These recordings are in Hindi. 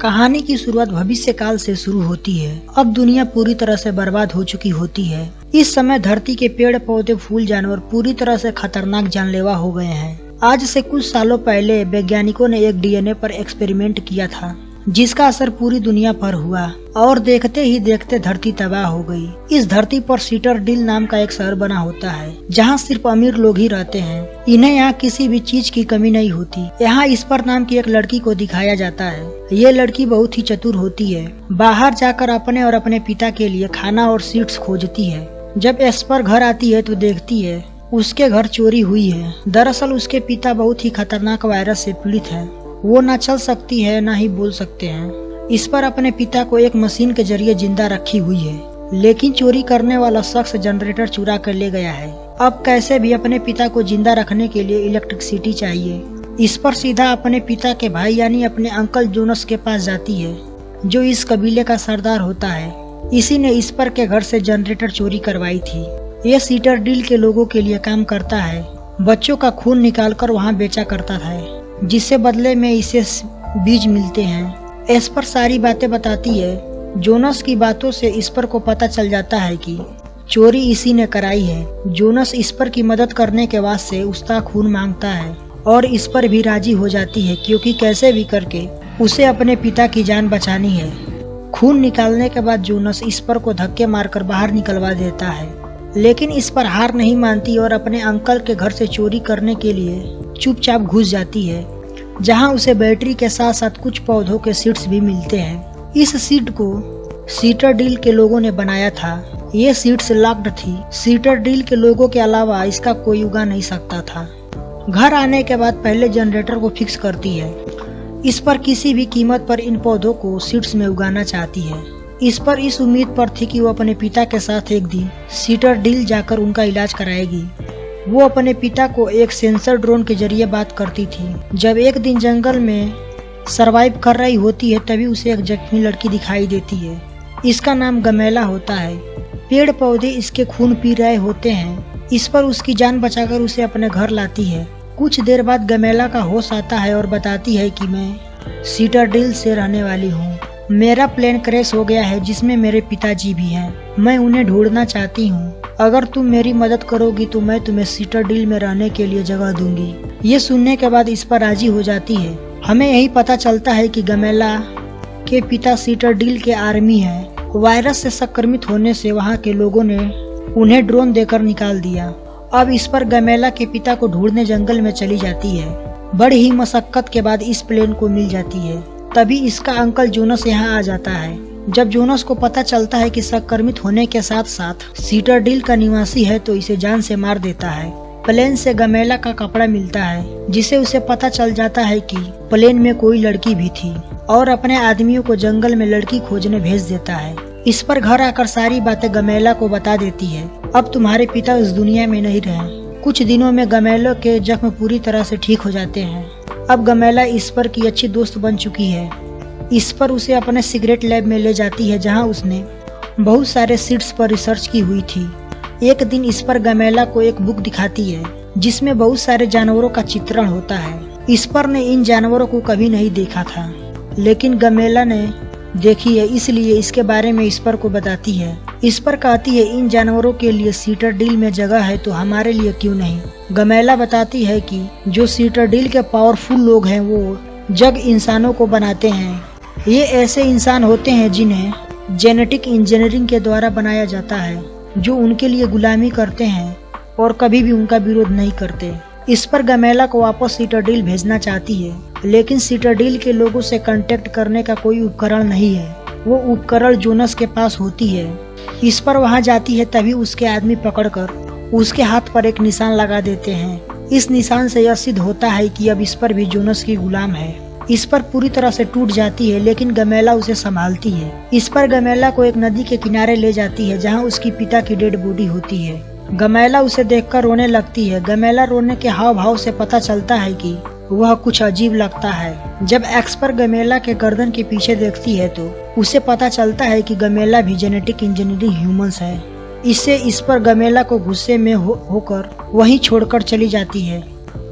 कहानी की शुरुआत भविष्य काल से शुरू होती है। अब दुनिया पूरी तरह से बर्बाद हो चुकी होती है। इस समय धरती के पेड़ पौधे फूल जानवर पूरी तरह से खतरनाक जानलेवा हो गए हैं। आज से कुछ सालों पहले वैज्ञानिकों ने एक डीएनए पर एक्सपेरिमेंट किया था, जिसका असर पूरी दुनिया पर हुआ और देखते ही देखते धरती तबाह हो गई। इस धरती पर सीटरडील नाम का एक शहर बना होता है, जहां सिर्फ अमीर लोग ही रहते हैं। इन्हें यहाँ किसी भी चीज की कमी नहीं होती। यहाँ इस्पर नाम की एक लड़की को दिखाया जाता है। ये लड़की बहुत ही चतुर होती है। बाहर जाकर अपने और अपने पिता के लिए खाना और सीड्स खोजती है। जब एस्पर घर आती है तो देखती है उसके घर चोरी हुई है। दरअसल उसके पिता बहुत ही खतरनाक वायरस से पीड़ित है। वो न चल सकती है न ही बोल सकते हैं। इस पर अपने पिता को एक मशीन के जरिए जिंदा रखी हुई है, लेकिन चोरी करने वाला शख्स जनरेटर चुरा कर ले गया है। अब कैसे भी अपने पिता को जिंदा रखने के लिए इलेक्ट्रिसिटी चाहिए। इस पर सीधा अपने पिता के भाई यानी अपने अंकल जोनस के पास जाती है, जो इस कबीले का सरदार होता है। इसी ने इस पर के घर से जनरेटर चोरी करवाई थी। ये सीटरडील के लोगों के लिए काम करता है। बच्चों का खून निकालकर वहाँ बेचा करता था, जिससे बदले में इसे बीज मिलते हैं। एस्पर सारी बातें बताती है। जोनस की बातों से इस्पर को पता चल जाता है कि चोरी इसी ने कराई है। जोनस इस्पर की मदद करने के वास्ते उसका खून मांगता है और इस्पर भी राजी हो जाती है, क्योंकि कैसे भी करके उसे अपने पिता की जान बचानी है। खून निकालने के बाद जोनस इस्पर को धक्के मारकर बाहर निकलवा देता है, लेकिन इस पर हार नहीं मानती और अपने अंकल के घर से चोरी करने के लिए चुपचाप घुस जाती है, जहां उसे बैटरी के साथ साथ कुछ पौधों के सीड्स भी मिलते हैं। इस सीड को सीटरडील के लोगों ने बनाया था। ये सीड्स लॉक्ड थी। सीटरडील के लोगों के अलावा इसका कोई उगा नहीं सकता था। घर आने के बाद पहले जनरेटर को फिक्स करती है। इस पर किसी भी कीमत पर इन पौधों को सीड्स में उगाना चाहती है। इस पर इस उम्मीद पर थी कि वो अपने पिता के साथ एक दिन सीटरडील जाकर उनका इलाज कराएगी। वो अपने पिता को एक सेंसर ड्रोन के जरिए बात करती थी। जब एक दिन जंगल में सरवाइव कर रही होती है, तभी उसे एक जख्मी लड़की दिखाई देती है। इसका नाम गमेला होता है। पेड़ पौधे इसके खून पी रहे होते हैं। इस पर उसकी जान बचाकर उसे अपने घर लाती है। कुछ देर बाद गमेला का होश आता है और बताती है कि मैं सीटरडील से रहने वाली हूँ। मेरा प्लेन क्रैश हो गया है, जिसमें मेरे पिताजी भी हैं। मैं उन्हें ढूंढना चाहती हूँ। अगर तुम मेरी मदद करोगी तो मैं तुम्हें सीटरडील में रहने के लिए जगह दूंगी। ये सुनने के बाद इस पर राजी हो जाती है। हमें यही पता चलता है कि गमेला के पिता सीटरडील के आर्मी हैं। वायरस से संक्रमित होने से वहाँ के लोगों ने उन्हें ड्रोन देकर निकाल दिया। अब इस पर गमेला के पिता को ढूंढने जंगल में चली जाती है। बड़ी ही मशक्कत के बाद इस प्लेन को मिल जाती है। तभी इसका अंकल जोनस यहाँ आ जाता है। जब जोनस को पता चलता है कि संक्रमित होने के साथ साथ सीटरडील का निवासी है, तो इसे जान से मार देता है। प्लेन से गमेला का कपड़ा मिलता है, जिसे उसे पता चल जाता है कि प्लेन में कोई लड़की भी थी, और अपने आदमियों को जंगल में लड़की खोजने भेज देता है। इस पर घर आकर सारी बातें गमेला को बता देती है। अब तुम्हारे पिता इस दुनिया में नहीं रहे। कुछ दिनों में गमेला के जख्म पूरी तरह से ठीक हो जाते हैं। अब गमेला इस्पर की अच्छी दोस्त बन चुकी है। इस पर उसे अपने सिगरेट लैब में ले जाती है, जहां उसने बहुत सारे सीड्स पर रिसर्च की हुई थी। एक दिन इस पर गमेला को एक बुक दिखाती है, जिसमें बहुत सारे जानवरों का चित्रण होता है। इस पर ने इन जानवरों को कभी नहीं देखा था, लेकिन गमेला ने देखी है, इसलिए इसके बारे में इस पर को बताती है। इस पर कहती है इन जानवरों के लिए सीटरडील में जगह है, तो हमारे लिए क्यों नहीं। गमेला बताती है कि जो सीटरडील के पावरफुल लोग हैं वो जग इंसानों को बनाते हैं। ये ऐसे इंसान होते हैं जिन्हें जेनेटिक इंजीनियरिंग के द्वारा बनाया जाता है, जो उनके लिए गुलामी करते हैं और कभी भी उनका विरोध नहीं करते। इस पर गमेला को वापस सीटरडील भेजना चाहती है, लेकिन सीटरडील के लोगों से कांटेक्ट करने का कोई उपकरण नहीं है। वो उपकरण जोनस के पास होती है। इस पर वहाँ जाती है, तभी उसके आदमी पकड़कर उसके हाथ पर एक निशान लगा देते हैं। इस निशान से यह सिद्ध होता है कि अब इस पर भी जोनस की गुलाम है। इस पर पूरी तरह से टूट जाती है, लेकिन गमेला उसे संभालती है। इस पर गमेला को एक नदी के किनारे ले जाती है, जहाँ उसकी पिता की डेड बॉडी होती है। गमेला उसे देखकर रोने लगती है। गमेला रोने के हाव भाव से पता चलता है कि वह कुछ अजीब लगता है। जब एक्सपर गमेला के गर्दन के पीछे देखती है, तो उसे पता चलता है कि गमेला भी जेनेटिक इंजीनियरिंग ह्यूमंस है। इससे इस पर गमेला को गुस्से में होकर वहीं छोड़कर चली जाती है।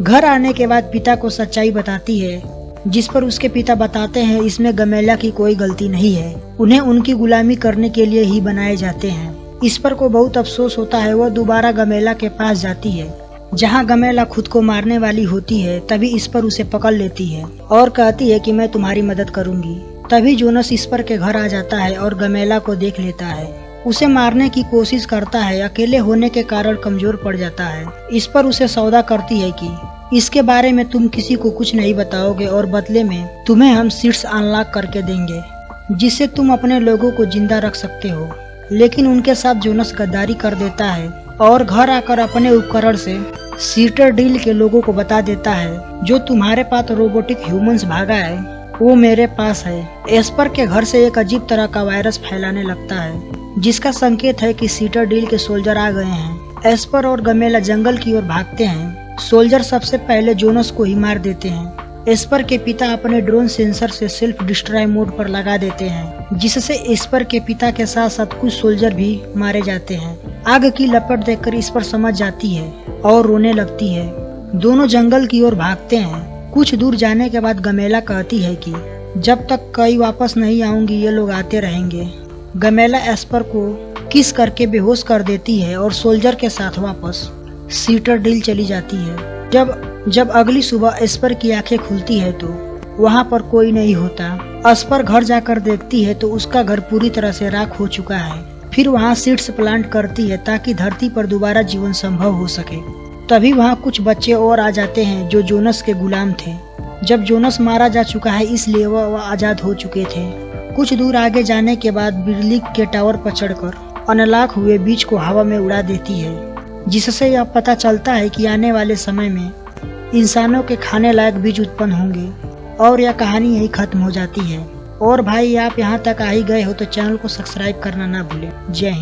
घर आने के बाद पिता को सच्चाई बताती है जिस पर उसके पिता बताते हैं इसमें गमेला की कोई गलती नहीं है, उन्हें उनकी गुलामी करने के लिए ही बनाए जाते हैं। इस पर को बहुत अफसोस होता है। वह दोबारा गमेला के पास जाती है, जहाँ गमेला खुद को मारने वाली होती है। तभी इस पर उसे पकड़ लेती है और कहती है कि मैं तुम्हारी मदद करूंगी। तभी जोनस इस पर के घर आ जाता है और गमेला को देख लेता है। उसे मारने की कोशिश करता है, अकेले होने के कारण कमजोर पड़ जाता है। इस पर उसे सौदा करती है कि इसके बारे में तुम किसी को कुछ नहीं बताओगे और बदले में तुम्हें हम सीड्स अनलॉक करके देंगे, जिससे तुम अपने लोगों को जिंदा रख सकते हो। लेकिन उनके साथ जोनस गद्दारी कर देता है और घर आकर अपने उपकरण से सीटरडील के लोगों को बता देता है जो तुम्हारे पास रोबोटिक ह्यूमंस भागा है वो मेरे पास है। एस्पर के घर से एक अजीब तरह का वायरस फैलाने लगता है, जिसका संकेत है कि सीटरडील के सोल्जर आ गए हैं। एस्पर और गमेला जंगल की ओर भागते हैं। सोल्जर सबसे पहले जोनस को ही मार देते हैं। एस्पर के पिता अपने ड्रोन सेंसर से सेल्फ डिस्ट्रॉय मोड पर लगा देते हैं, जिससे एस्पर के पिता के साथ साथ कुछ सोल्जर भी मारे जाते हैं। आग की लपट देखकर एस्पर समझ जाती है और रोने लगती है। दोनों जंगल की ओर भागते हैं। कुछ दूर जाने के बाद गमेला कहती है कि जब तक कई वापस नहीं आऊंगी ये लोग आते रहेंगे। गमेला एस्पर को किस करके बेहोश कर देती है और सोल्जर के साथ वापस सीटरडील चली जाती है। जब अगली सुबह एस्पर की आंखें खुलती है तो वहाँ पर कोई नहीं होता। एस्पर घर जाकर देखती है तो उसका घर पूरी तरह से राख हो चुका है। फिर वहाँ सीड्स प्लांट करती है ताकि धरती पर दोबारा जीवन संभव हो सके। तभी वहाँ कुछ बच्चे और आ जाते हैं जो जोनस के गुलाम थे। जब जोनस मारा जा चुका है इसलिए वह आजाद हो चुके थे। कुछ दूर आगे जाने के बाद बिजली के टावर पर चढ़कर अनलॉक हुए बीज को हवा में उड़ा देती है, जिससे यह पता चलता है कि आने वाले समय में इंसानों के खाने लायक बीज उत्पन्न होंगे। और यह कहानी यही खत्म हो जाती है। और भाई आप यहाँ तक आ ही गए हो तो चैनल को सब्सक्राइब करना ना भूलें। जय हिंद।